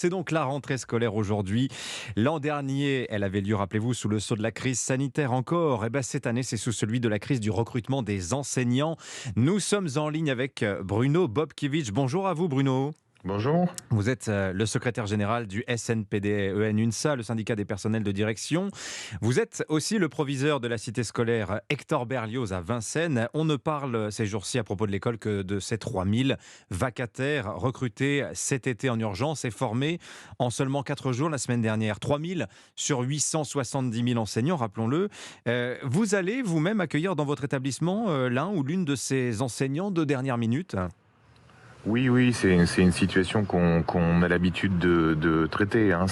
C'est donc la rentrée scolaire aujourd'hui. L'an dernier, elle avait lieu, rappelez-vous, sous le sceau de la crise sanitaire encore. Et ben cette année, c'est sous celui de la crise du recrutement des enseignants. Nous sommes en ligne avec Bruno Bobkiewicz. Bonjour à vous, Bruno. Bonjour. Vous êtes le secrétaire général du SNPD-EN-UNSA, le syndicat des personnels de direction. Vous êtes aussi le proviseur de la cité scolaire Hector Berlioz à Vincennes. On ne parle ces jours-ci à propos de l'école que de ces 3000 vacataires recrutés cet été en urgence et formés en seulement 4 jours la semaine dernière. 3000 sur 870 000 enseignants, rappelons-le. Vous allez vous-même accueillir dans votre établissement l'un ou l'une de ces enseignants de dernière minute? Oui, c'est une situation qu'on a l'habitude de traiter, hein.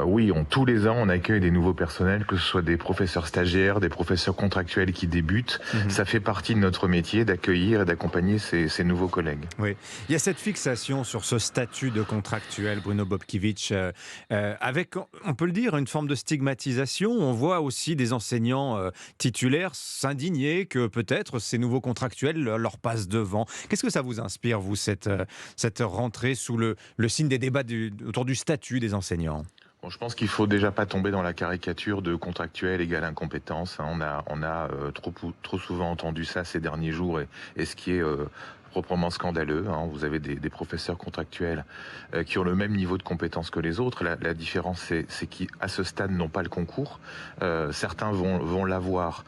Oui, tous les ans, on accueille des nouveaux personnels, que ce soit des professeurs stagiaires, des professeurs contractuels qui débutent. Mhm. Ça fait partie de notre métier d'accueillir et d'accompagner ces nouveaux collègues. Oui, il y a cette fixation sur ce statut de contractuel, Bruno Bobkiewicz, avec, on peut le dire, une forme de stigmatisation. On voit aussi des enseignants titulaires s'indigner que peut-être ces nouveaux contractuels leur passent devant. Qu'est-ce que ça vous inspire, vous, cette rentrée sous le signe des débats autour du statut des enseignants? Bon, je pense qu'il faut déjà pas tomber dans la caricature de contractuel égale incompétence, hein. On a trop souvent entendu ça ces derniers jours et ce qui est proprement scandaleux, hein. Vous avez des professeurs contractuels qui ont le même niveau de compétence que les autres. La différence, c'est qu'à ce stade n'ont pas le concours. Certains vont l'avoir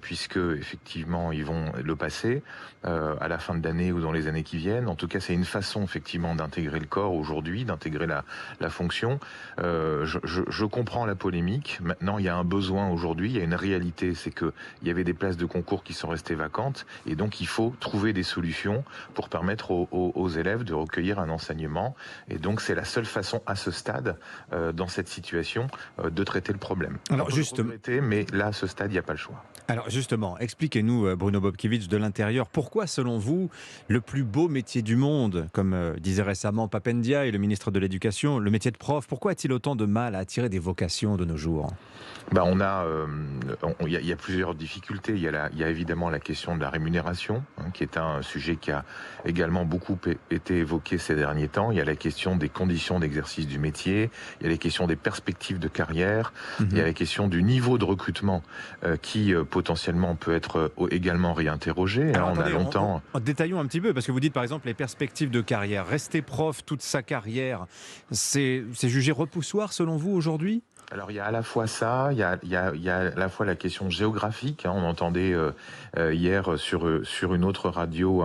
puisque effectivement ils vont le passer à la fin de l'année ou dans les années qui viennent. En tout cas, c'est une façon effectivement d'intégrer le corps aujourd'hui, d'intégrer la fonction. Je comprends la polémique. Maintenant, il y a un besoin aujourd'hui, il y a une réalité, c'est que il y avait des places de concours qui sont restées vacantes et donc il faut trouver des solutions pour permettre aux élèves de recueillir un enseignement. Et donc, c'est la seule façon à ce stade, dans cette situation, de traiter le problème. Alors, On peut le justement. regretter, mais là, à ce stade, il n'y a pas le choix. Alors justement, expliquez-nous, Bruno Bobkiewicz, de l'intérieur, pourquoi, selon vous, le plus beau métier du monde, comme disait récemment Papendia et le ministre de l'Éducation, le métier de prof, pourquoi a-t-il autant de mal à attirer des vocations de nos jours? Il y a plusieurs difficultés. Il y a évidemment la question de la rémunération, hein, qui est un sujet qui a également beaucoup été évoqué ces derniers temps. Il y a la question des conditions d'exercice du métier. Il y a les questions des perspectives de carrière. Il y a la question du niveau de recrutement qui potentiellement peut être également réinterrogé. Alors Hein, on a attendez, longtemps. détaillons un petit peu, parce que vous dites par exemple les perspectives de carrière. Rester prof toute sa carrière, c'est jugé repoussoir selon vous aujourd'hui? Alors il y a à la fois ça, il y a à la fois la question géographique, hein. On entendait hier sur une autre radio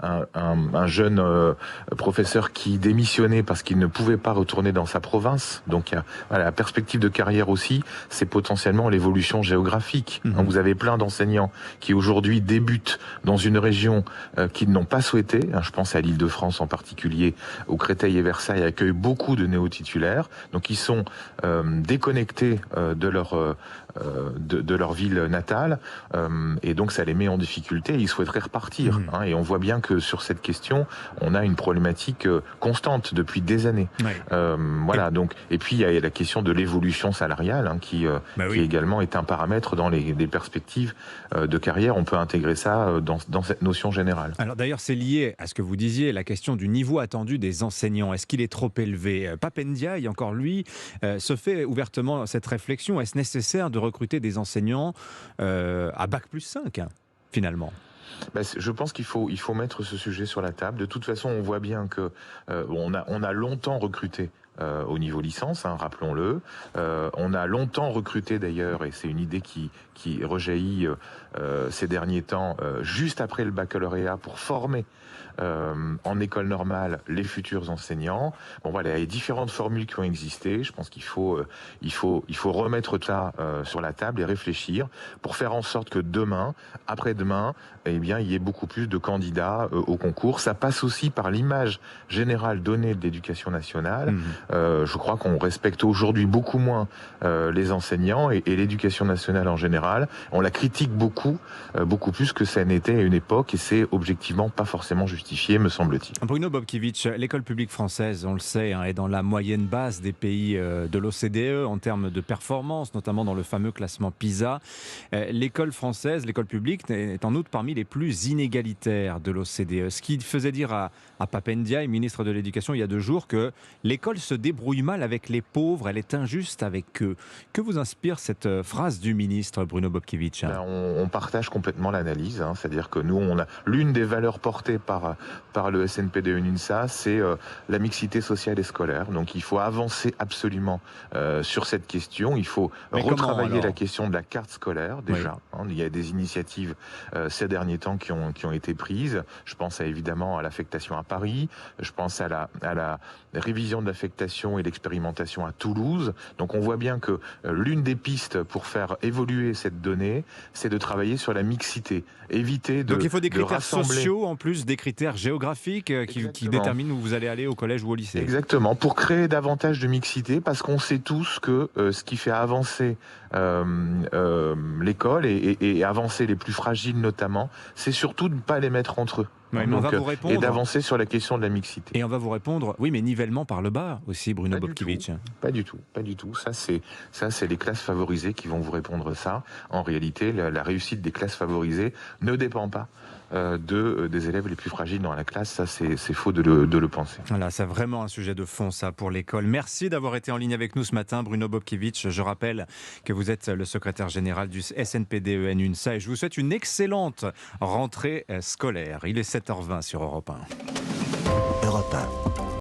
un jeune professeur qui démissionnait parce qu'il ne pouvait pas retourner dans sa province. Donc voilà, la perspective de carrière aussi, c'est potentiellement l'évolution géographique. Hein. Vous avez plein d'enseignants qui aujourd'hui débutent dans une région qu'ils n'ont pas souhaité. Hein. Je pense à l'Île-de-France en particulier, où Créteil et Versailles accueillent beaucoup de néo-titulaires. Donc ils sont déconnectés de leur ville natale, et donc ça les met en difficulté. Ils souhaiteraient repartir, hein, et on voit bien que sur cette question, on a une problématique constante depuis des années. Oui. Voilà. Donc, et puis il y a la question de l'évolution salariale, hein, qui également est un paramètre dans les perspectives de carrière. On peut intégrer ça dans cette notion générale. Alors d'ailleurs, c'est lié à ce que vous disiez, la question du niveau attendu des enseignants. Est-ce qu'il est trop élevé? Papendia, et encore lui, se fait ouvertement cette réflexion. Est-ce nécessaire de recruter des enseignants à bac+5, finalement? Je pense qu'il faut mettre ce sujet sur la table. De toute façon, on voit bien que on a longtemps recruté au niveau licence, hein, rappelons-le. On a longtemps recruté d'ailleurs, et c'est une idée qui rejaillit ces derniers temps, juste après le baccalauréat, pour former en école normale les futurs enseignants. Bon voilà, il y a différentes formules qui ont existé. Je pense qu'il faut remettre ça sur la table et réfléchir pour faire en sorte que demain, après-demain, eh bien, il y ait beaucoup plus de candidats au concours. Ça passe aussi par l'image générale donnée de l'éducation nationale. Je crois qu'on respecte aujourd'hui beaucoup moins les enseignants et l'éducation nationale en général. On la critique beaucoup, beaucoup plus que ça n'était à une époque, et c'est objectivement pas forcément justifié, me semble-t-il. Bruno Bobkiewicz, l'école publique française, on le sait, est dans la moyenne basse des pays de l'OCDE en termes de performance, notamment dans le fameux classement PISA. L'école française, l'école publique, est en outre parmi les plus inégalitaires de l'OCDE. Ce qui faisait dire à Pap Ndiaye, ministre de l'Éducation, il y a 2 jours, que l'école se débrouille mal avec les pauvres, elle est injuste avec eux. Que vous inspire cette phrase du ministre, Bruno Bobkiewicz? On partage complètement l'analyse, hein, c'est-à-dire que nous, on a l'une des valeurs portées par le SNPDE-UNSA, c'est la mixité sociale et scolaire. Donc il faut avancer absolument sur cette question. Il faut retravailler la question de la carte scolaire déjà. Oui. Hein, il y a des initiatives ces derniers temps qui ont été prises. Je pense évidemment à l'affectation à Paris. Je pense à la révision de l'affectation et l'expérimentation à Toulouse. Donc on voit bien que l'une des pistes pour faire évoluer cette donnée, c'est de travailler sur la mixité. Éviter de Donc il faut des critères rassembler... sociaux en plus des critères géographiques qui déterminent où vous allez aller au collège ou au lycée. Exactement, pour créer davantage de mixité, parce qu'on sait tous que ce qui fait avancer l'école et avancer les plus fragiles notamment, c'est surtout de ne pas les mettre entre eux. Oui, mais on va vous répondre. Et d'avancer sur la question de la mixité. Et on va vous répondre, oui, mais nivellement par le bas aussi, Bruno Bobkiewicz. Pas du tout. Ça, c'est les classes favorisées qui vont vous répondre ça. En réalité, la réussite des classes favorisées ne dépend pas des élèves les plus fragiles dans la classe. Ça, c'est faux de le penser. Voilà, c'est vraiment un sujet de fond, ça, pour l'école. Merci d'avoir été en ligne avec nous ce matin, Bruno Bobkiewicz. Je rappelle que vous êtes le secrétaire général du SNPDE-UNSA et je vous souhaite une excellente rentrée scolaire. Il est 7h20 sur Europe 1. Europe 1.